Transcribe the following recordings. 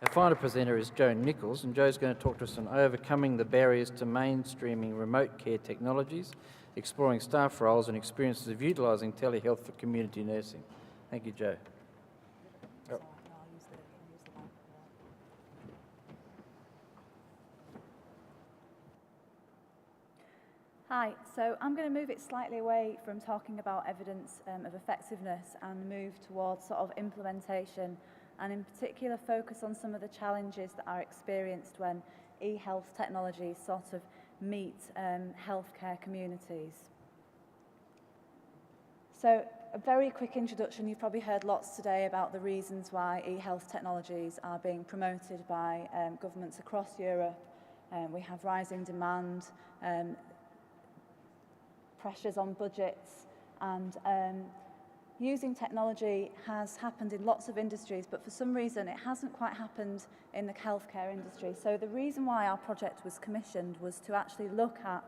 Our final presenter is Jo Nicholson, and Jo's going to talk to us on overcoming the barriers to mainstreaming remote care technologies, exploring staff roles and experiences of utilising telehealth for community nursing. Thank you, Jo. Hi, so I'm going to move it slightly away from talking about evidence of effectiveness and move towards sort of implementation, and in particular focus on some of the challenges that are experienced when e-health technologies sort of meet healthcare communities. So a very quick introduction. You've probably heard lots today about the reasons why e-health technologies are being promoted by governments across Europe. We have rising demand, pressures on budgets, and using technology has happened in lots of industries, but for some reason it hasn't quite happened in the healthcare industry. So the reason why our project was commissioned was to actually look at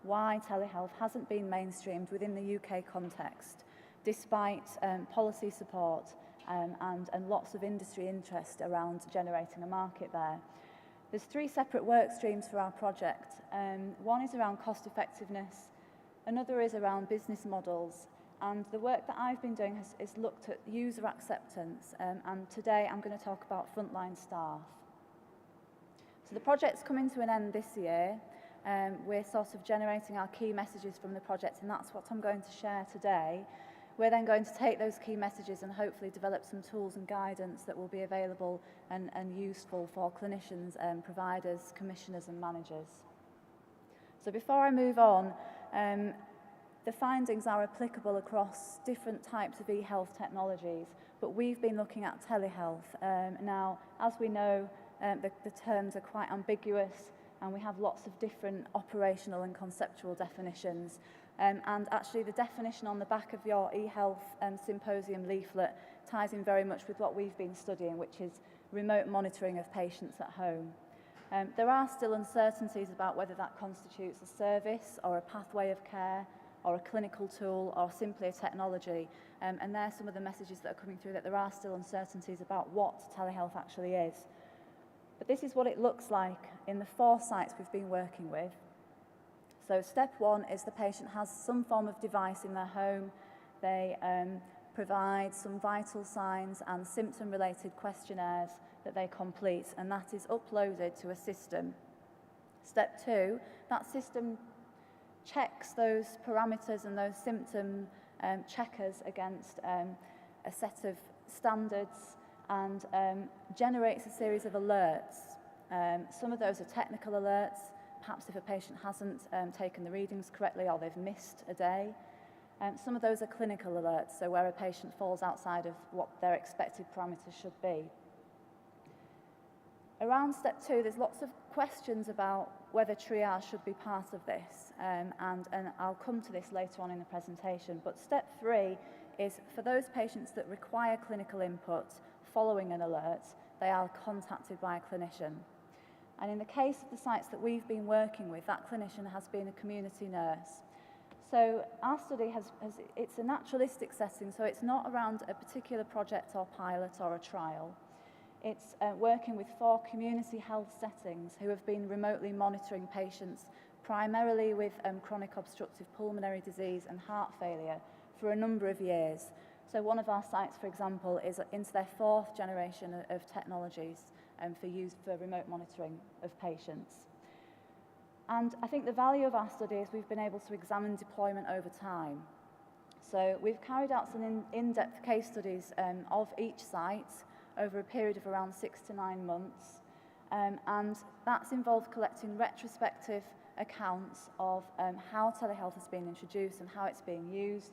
why telehealth hasn't been mainstreamed within the UK context, despite policy support and lots of industry interest around generating a market there. There's three separate work streams for our project. One is around cost effectiveness, another is around business models, and the work that I've been doing is looked at user acceptance, and today I'm going to talk about frontline staff. So the project's coming to an end this year. We're sort of generating our key messages from the project, and that's what I'm going to share today. We're then going to take those key messages and hopefully develop some tools and guidance that will be available and useful for clinicians, providers, commissioners and managers. So before I move on, the findings are applicable across different types of e-health technologies, but we've been looking at telehealth. Now, as we know, the terms are quite ambiguous, and we have lots of different operational and conceptual definitions. And actually, the definition on the back of your eHealth Symposium leaflet ties in very much with what we've been studying, which is remote monitoring of patients at home. There are still uncertainties about whether that constitutes a service or a pathway of care or a clinical tool or simply a technology. And there are some of the messages that are coming through, that there are still uncertainties about what telehealth actually is. But this is what it looks like in the 4 sites we've been working with. So step 1 is the patient has some form of device in their home. They provide some vital signs and symptom-related questionnaires that they complete, and that is uploaded to a system. Step 2, that system checks those parameters and those symptom checkers against a set of standards and generates a series of alerts. Some of those are technical alerts, perhaps if a patient hasn't taken the readings correctly or they've missed a day. Some of those are clinical alerts, so where a patient falls outside of what their expected parameters should be. Around step 2, there's lots of questions about whether triage should be part of this, and I'll come to this later on in the presentation. But step 3 is for those patients that require clinical input following an alert, they are contacted by a clinician. And in the case of the sites that we've been working with, that clinician has been a community nurse. So our study it's a naturalistic setting, so it's not around a particular project or pilot or a trial. It's working with 4 community health settings who have been remotely monitoring patients primarily with chronic obstructive pulmonary disease and heart failure for a number of years. So one of our sites, for example, is into their 4th generation of technologies for remote monitoring of patients. And I think the value of our study is we've been able to examine deployment over time. So we've carried out some in-depth case studies of each site over a period of around 6 to 9 months. And that's involved collecting retrospective accounts of how telehealth has been introduced and how it's being used,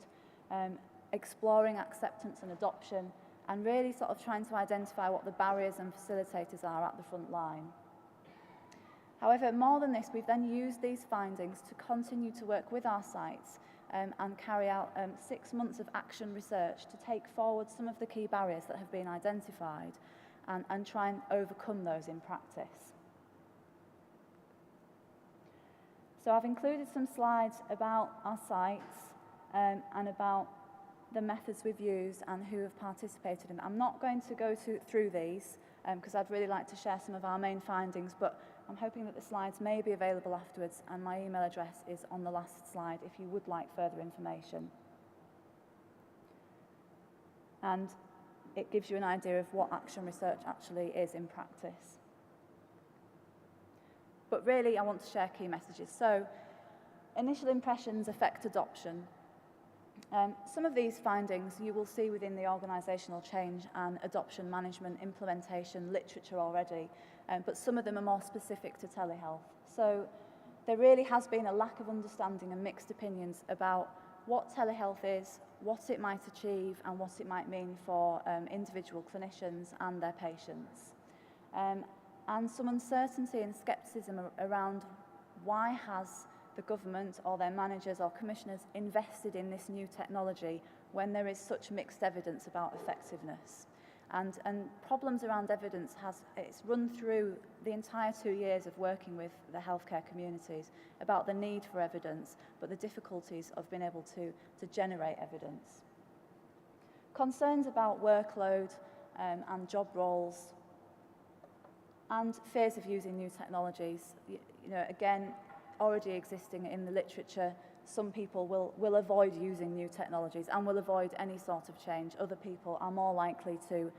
exploring acceptance and adoption, and really sort of trying to identify what the barriers and facilitators are at the front line. However, more than this, we've then used these findings to continue to work with our sites and carry out 6 months of action research to take forward some of the key barriers that have been identified and try and overcome those in practice. So I've included some slides about our sites and about the methods we've used and who have participated in them. I'm not going to go through these. because I'd really like to share some of our main findings, but I'm hoping that the slides may be available afterwards, and my email address is on the last slide if you would like further information. And it gives you an idea of what action research actually is in practice. But really, I want to share key messages. So, initial impressions affect adoption. Some of these findings you will see within the organisational change and adoption management implementation literature already, but some of them are more specific to telehealth. So there really has been a lack of understanding and mixed opinions about what telehealth is, what it might achieve, and what it might mean for individual clinicians and their patients. And some uncertainty and scepticism around why has the government or their managers or commissioners invested in this new technology when there is such mixed evidence about effectiveness. And problems around evidence it's run through the entire 2 years of working with the healthcare communities about the need for evidence, but the difficulties of being able to generate evidence. Concerns about workload and job roles, and fears of using new technologies. You know, again, already existing in the literature, some people will avoid using new technologies and will avoid any sort of change. Other people are more likely to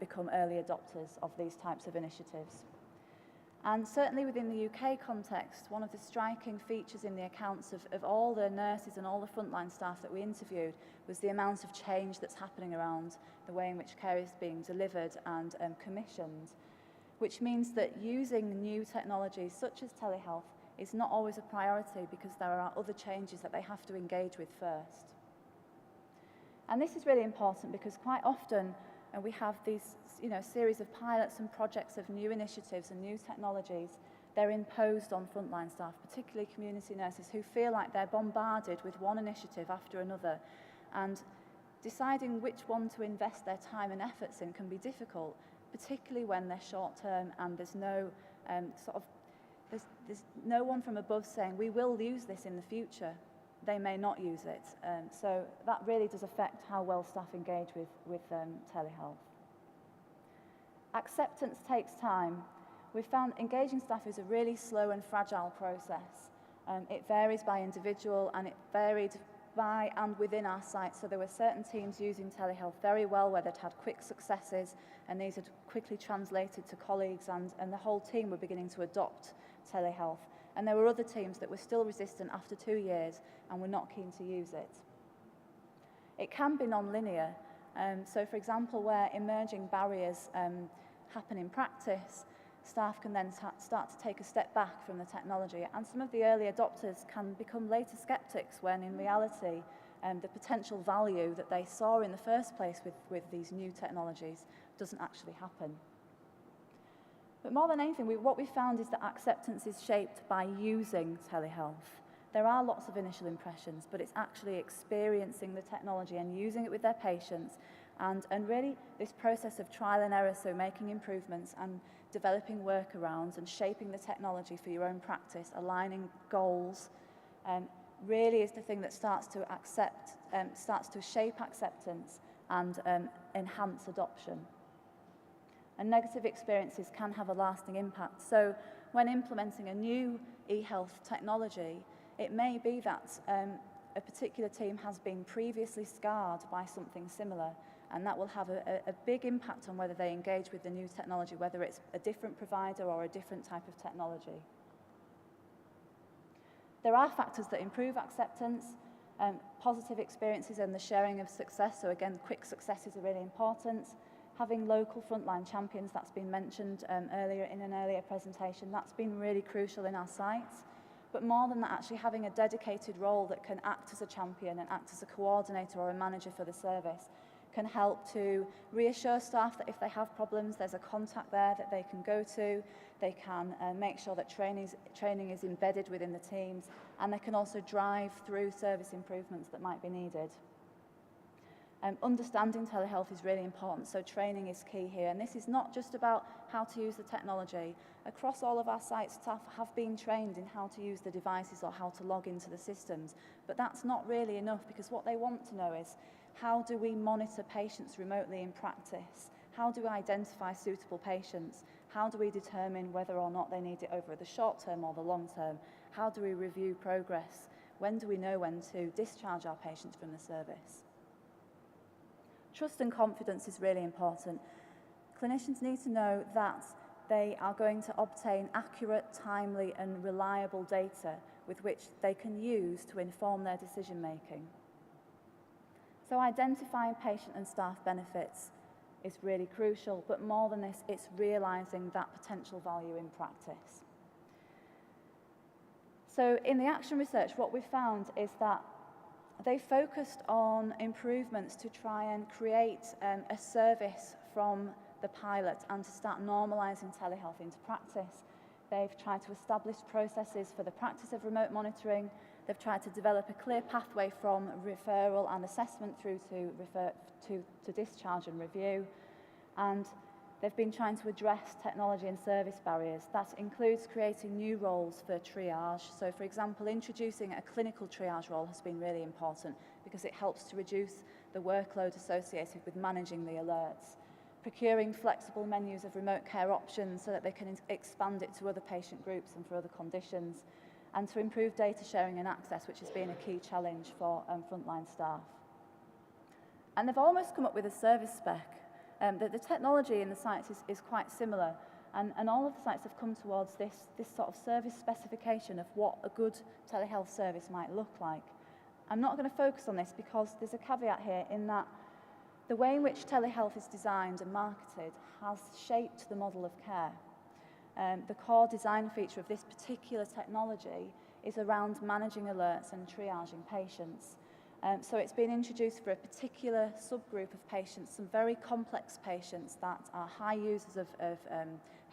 become early adopters of these types of initiatives. And certainly within the UK context, one of the striking features in the accounts of all the nurses and all the frontline staff that we interviewed was the amount of change that's happening around the way in which care is being delivered and commissioned, which means that using new technologies such as telehealth is not always a priority because there are other changes that they have to engage with first. And this is really important because quite often we have these series of pilots and projects of new initiatives and new technologies. They're imposed on frontline staff, particularly community nurses, who feel like they're bombarded with one initiative after another. And deciding which one to invest their time and efforts in can be difficult, particularly when they're short-term and there's no there's no one from above saying, we will use this in the future. They may not use it. So that really does affect how well staff engage with telehealth. Acceptance takes time. We've found engaging staff is a really slow and fragile process. It varies by individual, and it varied by and within our site. So there were certain teams using telehealth very well where they'd had quick successes, and these had quickly translated to colleagues, and the whole team were beginning to adopt telehealth. And there were other teams that were still resistant after 2 years and were not keen to use it. It can be non-linear. So for example, where emerging barriers happen in practice, staff can then start to take a step back from the technology, and some of the early adopters can become later skeptics when in reality the potential value that they saw in the first place with these new technologies doesn't actually happen. But more than anything, what we found is that acceptance is shaped by using telehealth. There are lots of initial impressions, but it's actually experiencing the technology and using it with their patients, and really this process of trial and error, so making improvements and developing workarounds and shaping the technology for your own practice, aligning goals, really is the thing that starts to shape acceptance and enhance adoption. And negative experiences can have a lasting impact. So when implementing a new eHealth technology, it may be that a particular team has been previously scarred by something similar, and that will have a big impact on whether they engage with the new technology, whether it's a different provider or a different type of technology. There are factors that improve acceptance, positive experiences and the sharing of success. So again, quick successes are really important. Having local frontline champions, that's been mentioned earlier in an earlier presentation, that's been really crucial in our sites. But more than that, actually having a dedicated role that can act as a champion and act as a coordinator or a manager for the service can help to reassure staff that if they have problems, there's a contact there that they can go to. They can make sure that training is embedded within the teams, and they can also drive through service improvements that might be needed. Understanding telehealth is really important, so training is key here. And this is not just about how to use the technology. Across all of our sites, staff have been trained in how to use the devices or how to log into the systems. But that's not really enough, because what they want to know is, how do we monitor patients remotely in practice? How do we identify suitable patients? How do we determine whether or not they need it over the short term or the long term? How do we review progress? When do we know when to discharge our patients from the service? Trust and confidence is really important. Clinicians need to know that they are going to obtain accurate, timely and reliable data with which they can use to inform their decision making. So identifying patient and staff benefits is really crucial, but more than this, it's realising that potential value in practice. So in the action research, what we found is that they focused on improvements to try and create a service from the pilot and to start normalising telehealth into practice. They've tried to establish processes for the practice of remote monitoring. They've tried to develop a clear pathway from referral and assessment through to discharge and review. And they've been trying to address technology and service barriers. That includes creating new roles for triage. So, for example, introducing a clinical triage role has been really important because it helps to reduce the workload associated with managing the alerts. Procuring flexible menus of remote care options so that they can expand it to other patient groups and for other conditions, and to improve data sharing and access, which has been a key challenge for frontline staff. And they've almost come up with a service spec. The technology in the sites is quite similar, and all of the sites have come towards this sort of service specification of what a good telehealth service might look like. I'm not going to focus on this because there's a caveat here in that the way in which telehealth is designed and marketed has shaped the model of care. The core design feature of this particular technology is around managing alerts and triaging patients. So it's been introduced for a particular subgroup of patients, some very complex patients that are high users of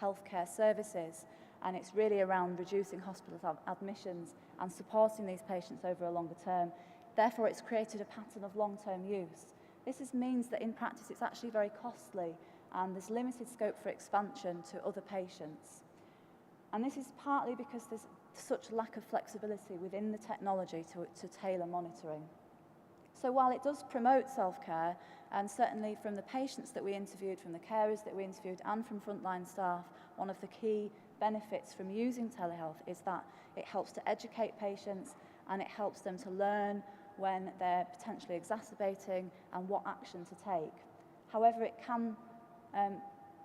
healthcare services, and it's really around reducing hospital admissions and supporting these patients over a longer term. Therefore, it's created a pattern of long-term use. This means that in practice it's actually very costly and there's limited scope for expansion to other patients. And this is partly because there's such lack of flexibility within the technology to tailor monitoring. So while it does promote self-care, and certainly from the patients that we interviewed, from the carers that we interviewed, and from frontline staff, one of the key benefits from using telehealth is that it helps to educate patients and it helps them to learn when they're potentially exacerbating and what action to take. However, it can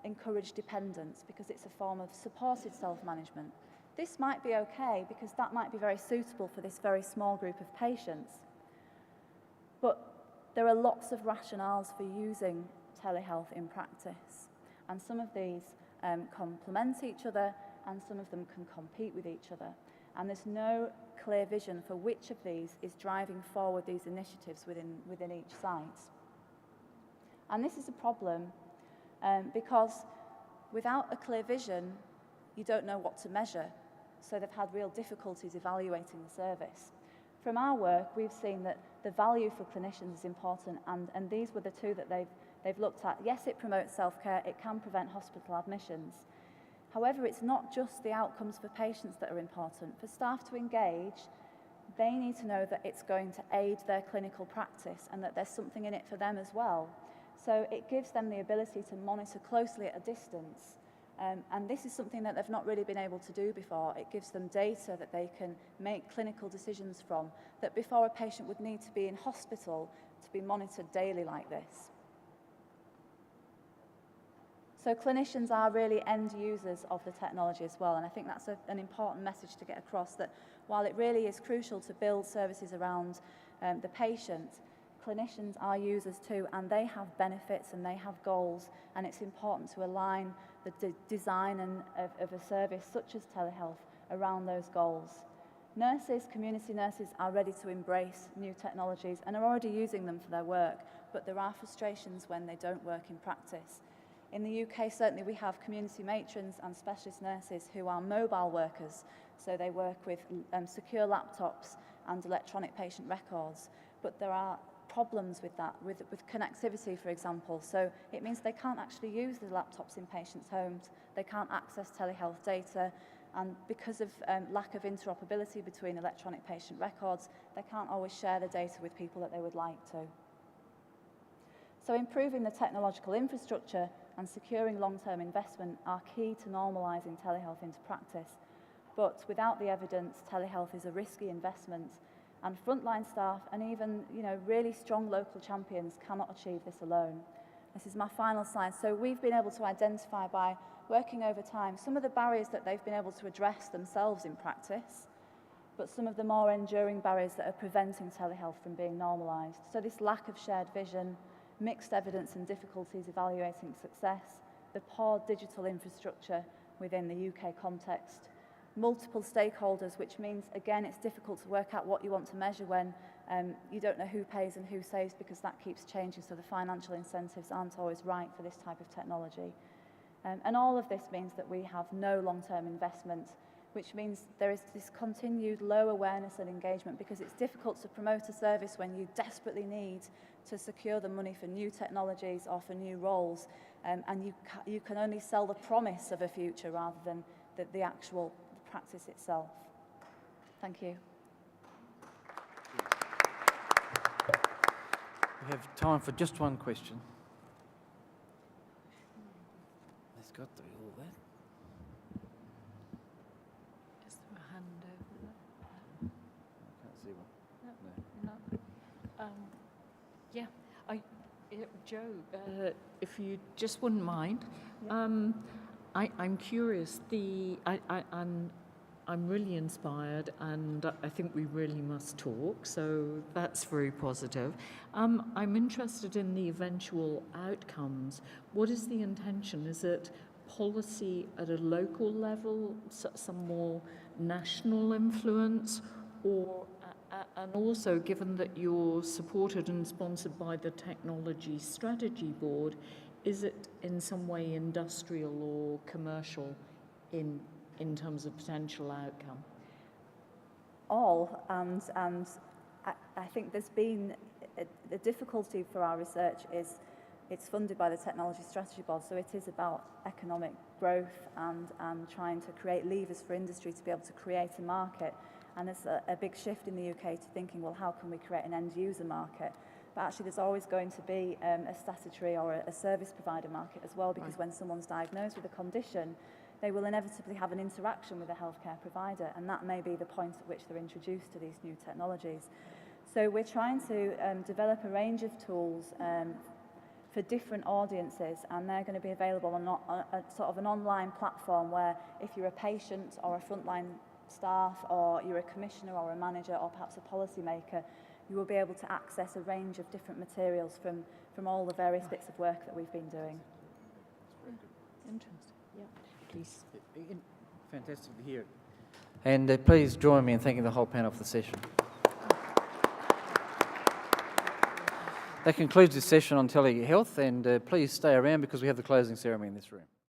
encourage dependence because it's a form of supported self-management. This might be okay because that might be very suitable for this very small group of patients. But there are lots of rationales for using telehealth in practice, and some of these complement each other and some of them can compete with each other. And there's no clear vision for which of these is driving forward these initiatives within each site. And this is a problem because without a clear vision, you don't know what to measure. So they've had real difficulties evaluating the service. From our work, we've seen that the value for clinicians is important, and these were the two that they've looked at. Yes, it promotes self-care, it can prevent hospital admissions. However, it's not just the outcomes for patients that are important. For staff to engage, they need to know that it's going to aid their clinical practice and that there's something in it for them as well. So it gives them the ability to monitor closely at a distance. And this is something that they've not really been able to do before. It gives them data that they can make clinical decisions from, that before a patient would need to be in hospital to be monitored daily like this. So clinicians are really end users of the technology as well, and I think that's an important message to get across, that while it really is crucial to build services around the patient, clinicians are users too, and they have benefits and they have goals, and it's important to align the design of a service such as telehealth around those goals. Nurses, community nurses, are ready to embrace new technologies and are already using them for their work, but there are frustrations when they don't work in practice. In the UK, certainly we have community matrons and specialist nurses who are mobile workers, so they work with secure laptops and electronic patient records, but there are problems with that, with connectivity, for example. So it means they can't actually use the laptops in patients' homes, they can't access telehealth data, and because of lack of interoperability between electronic patient records, they can't always share the data with people that they would like to. So improving the technological infrastructure and securing long-term investment are key to normalising telehealth into practice. But without the evidence, telehealth is a risky investment, and frontline staff and even really strong local champions cannot achieve this alone. This is my final slide. So we've been able to identify by working over time some of the barriers that they've been able to address themselves in practice, but some of the more enduring barriers that are preventing telehealth from being normalised. So this lack of shared vision, mixed evidence and difficulties evaluating success, the poor digital infrastructure within the UK context, multiple stakeholders, which means, again, it's difficult to work out what you want to measure when you don't know who pays and who saves, because that keeps changing, so the financial incentives aren't always right for this type of technology. And all of this means that we have no long-term investment, which means there is this continued low awareness and engagement, because it's difficult to promote a service when you desperately need to secure the money for new technologies or for new roles, and you can only sell the promise of a future rather than the actual practice itself. Thank you. We have time for just one question. There's got to be all that. Is there a hand over there? I can't see one. No. Jo, if you just wouldn't mind, I'm curious. I'm really inspired, and I think we really must talk, so that's very positive. I'm interested in the eventual outcomes. What is the intention? Is it policy at a local level, some more national influence, or and also, given that you're supported and sponsored by the Technology Strategy Board, is it in some way industrial or commercial in terms of potential outcome? All, and I think there's been the difficulty for our research is it's funded by the Technology Strategy Board, so it is about economic growth and trying to create levers for industry to be able to create a market. And there's a big shift in the UK to thinking, well, how can we create an end-user market? But actually there's always going to be a statutory or a service provider market as well, because when someone's diagnosed with a condition, they will inevitably have an interaction with a healthcare provider, and that may be the point at which they're introduced to these new technologies. So we're trying to develop a range of tools for different audiences, and they're going to be available on a sort of an online platform where if you're a patient or a frontline staff, or you're a commissioner or a manager or perhaps a policymaker, you will be able to access a range of different materials from all the various bits of work that we've been doing. Interesting. Yeah. Please. Fantastic to hear it. And please join me in thanking the whole panel for the session. That concludes this session on telehealth, and please stay around because we have the closing ceremony in this room.